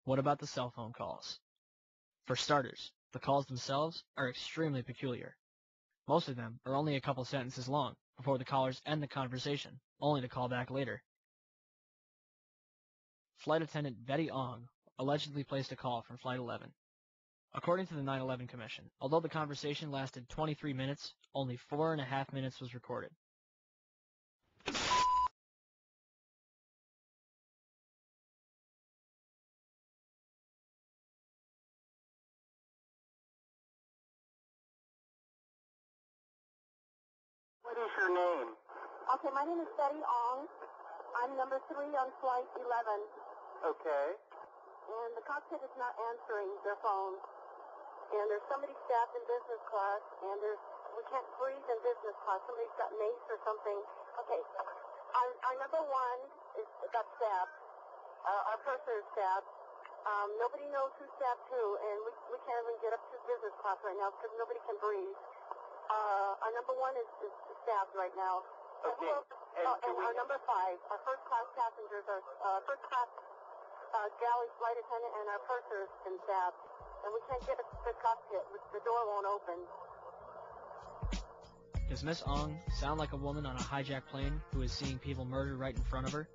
What about the cell phone calls? For starters, the calls themselves are extremely peculiar. Most of them are only a couple sentences long before the callers end the conversation, only to call back later. Flight attendant Betty Ong allegedly placed a call from Flight 11. According to the 9/11 Commission, although the conversation lasted 23 minutes, only 4.5 minutes was recorded. What is your name? Okay, my name is Betty Ong. I'm number 3 on Flight 11. Okay. And the cockpit is not answering their phones. And there's somebody stabbed in business class, and we can't breathe in business class. Somebody's got mace or something. Okay, our number 1 got stabbed. Our purser is stabbed. Nobody knows who stabbed who, and we can't even get up to business class right now because nobody can breathe. Our number 1 is stabbed right now. Okay. And our number 5, our first class passengers are first class galley flight attendant and our purser has been stabbed. And we can't get up to the cockpit. The door won't open. Does Miss Ong sound like a woman on a hijacked plane who is seeing people murdered right in front of her?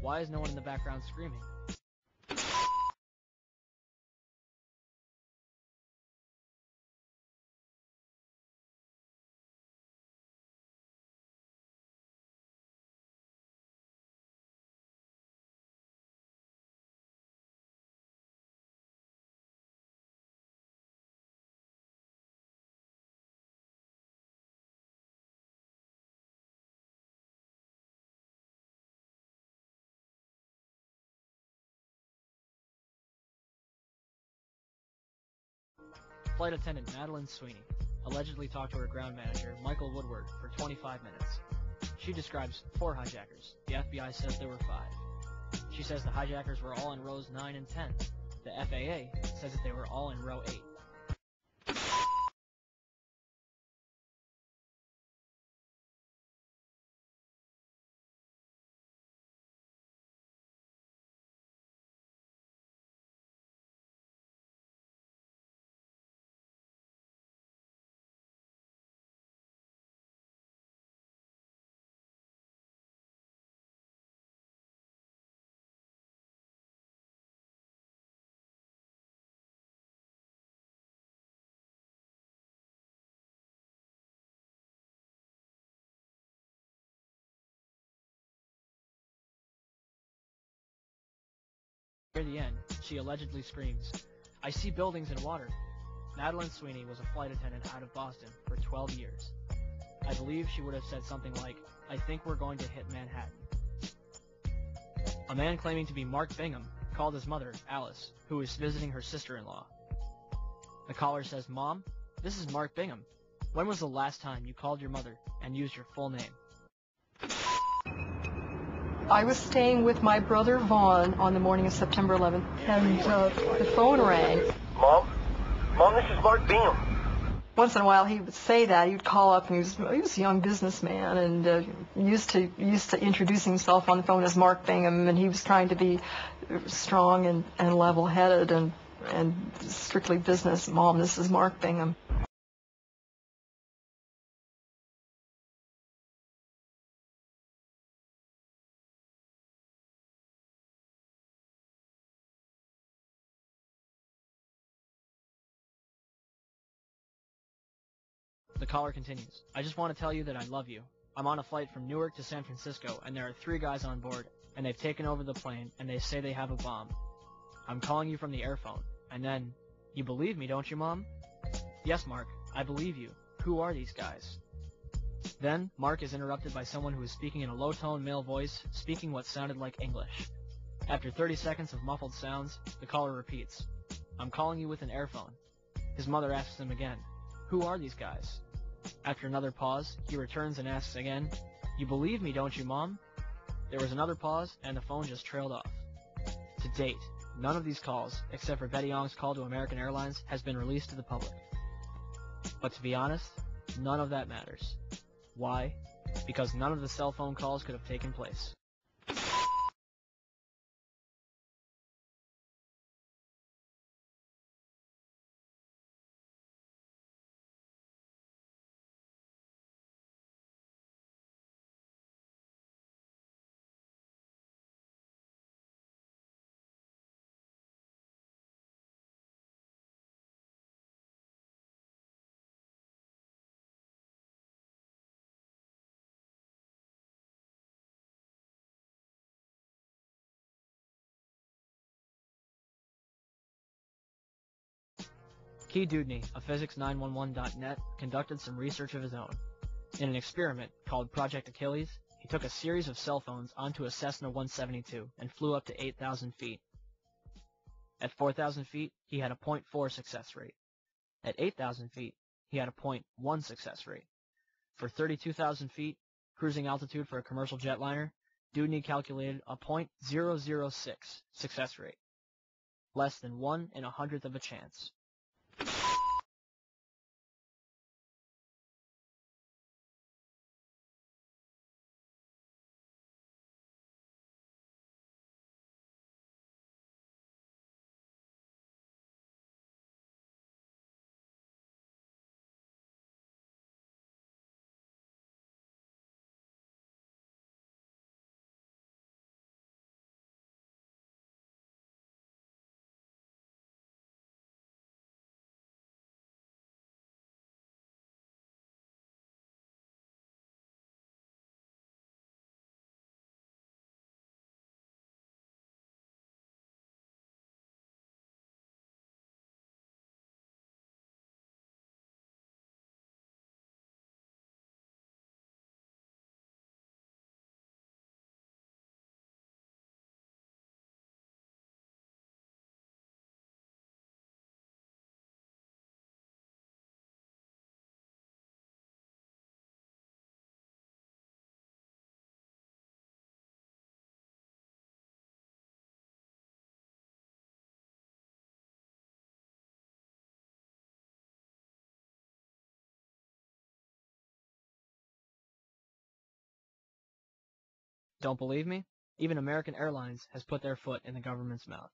Why is no one in the background screaming? Flight attendant Madeline Sweeney allegedly talked to her ground manager, Michael Woodward, for 25 minutes. She describes 4 hijackers. The FBI says there were 5. She says the hijackers were all in rows 9 and 10. The FAA says that they were all in row 8. Near the end, she allegedly screams, "I see buildings and water." Madeline Sweeney was a flight attendant out of Boston for 12 years. I believe she would have said something like, "I think we're going to hit Manhattan." A man claiming to be Mark Bingham called his mother, Alice, who is visiting her sister-in-law. The caller says, "Mom, this is Mark Bingham. When was the last time you called your mother and used your full name?" I was staying with my brother Vaughn on the morning of September 11th, and the phone rang. Mom, this is Mark Bingham. Once in a while he would say that. He would call up, and he was a young businessman, and used to introduce himself on the phone as Mark Bingham, and he was trying to be strong and level-headed and strictly business. "Mom, this is Mark Bingham." The caller continues, "I just want to tell you that I love you. I'm on a flight from Newark to San Francisco, and there are 3 guys on board, and they've taken over the plane, and they say they have a bomb. I'm calling you from the airphone." And then, "You believe me, don't you, Mom?" "Yes, Mark, I believe you. Who are these guys?" Then, Mark is interrupted by someone who is speaking in a low-tone male voice, speaking what sounded like English. After 30 seconds of muffled sounds, the caller repeats, "I'm calling you with an airphone." His mother asks him again, "Who are these guys?" After another pause, he returns and asks again, "You believe me, don't you, Mom?" There was another pause, and the phone just trailed off. To date, none of these calls, except for Betty Young's call to American Airlines, has been released to the public. But to be honest, none of that matters. Why? Because none of the cell phone calls could have taken place. Key Dewdney of Physics911.net conducted some research of his own. In an experiment called Project Achilles, he took a series of cell phones onto a Cessna 172 and flew up to 8,000 feet. At 4,000 feet, he had a 0.4 success rate. At 8,000 feet, he had a 0.1 success rate. For 32,000 feet, cruising altitude for a commercial jetliner, Dewdney calculated a 0.006 success rate. Less than 1 in 100th of a chance. Don't believe me? Even American Airlines has put their foot in the government's mouth.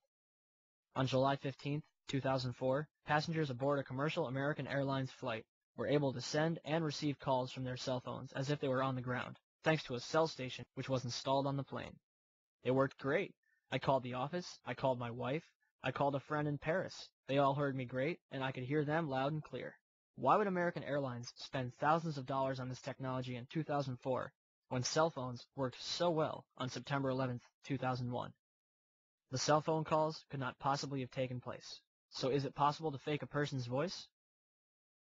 On July 15, 2004, passengers aboard a commercial American Airlines flight were able to send and receive calls from their cell phones as if they were on the ground, thanks to a cell station which was installed on the plane. It worked great. I called the office, I called my wife, I called a friend in Paris. They all heard me great, and I could hear them loud and clear. Why would American Airlines spend thousands of dollars on this technology in 2004 when cell phones worked so well on September 11, 2001? The cell phone calls could not possibly have taken place. So is it possible to fake a person's voice?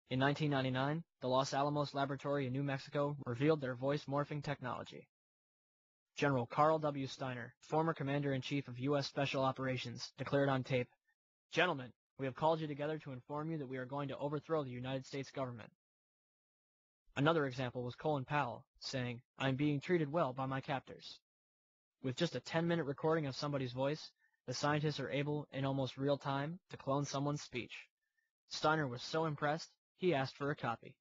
In 1999, the Los Alamos Laboratory in New Mexico revealed their voice morphing technology. General Carl W. Steiner, former Commander-in-Chief of U.S. Special Operations, declared on tape, "Gentlemen, we have called you together to inform you that we are going to overthrow the United States government." Another example was Colin Powell, saying, "I am being treated well by my captors." With just a 10-minute recording of somebody's voice, the scientists are able, in almost real time, to clone someone's speech. Steiner was so impressed, he asked for a copy.